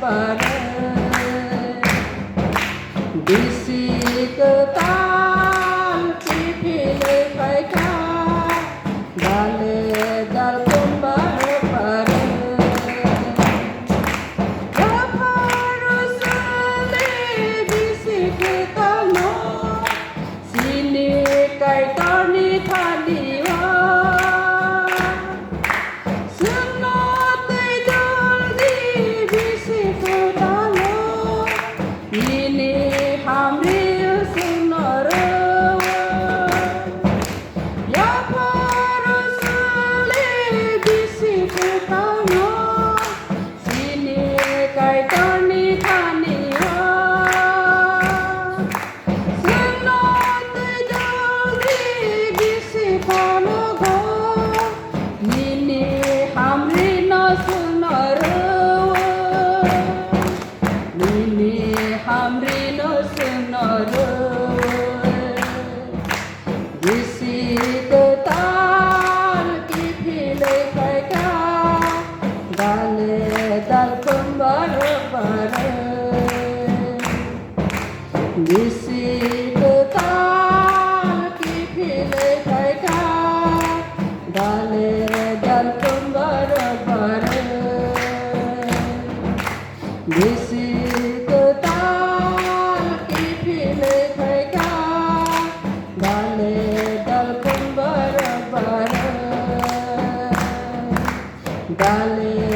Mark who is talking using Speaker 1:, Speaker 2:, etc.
Speaker 1: पारे बिसिक ताल पिपिले पैका डाले डाल कुम्बार पारे Kaparusale bisik tano sini kai tarni thaliwa sunate jaldi bisik tano ini hamri sunara ya parusale bisik tano sini kai tarni thaliwa sunate jaldi bisik tano go ini hamri na sunara ini hamri no sunara bisik tal ki phile kaika dale dal kumbar pare bisik tal ki phile kaika dale dal kumbar pare bisik tal ki phile kaika dale dal kumbar pare dale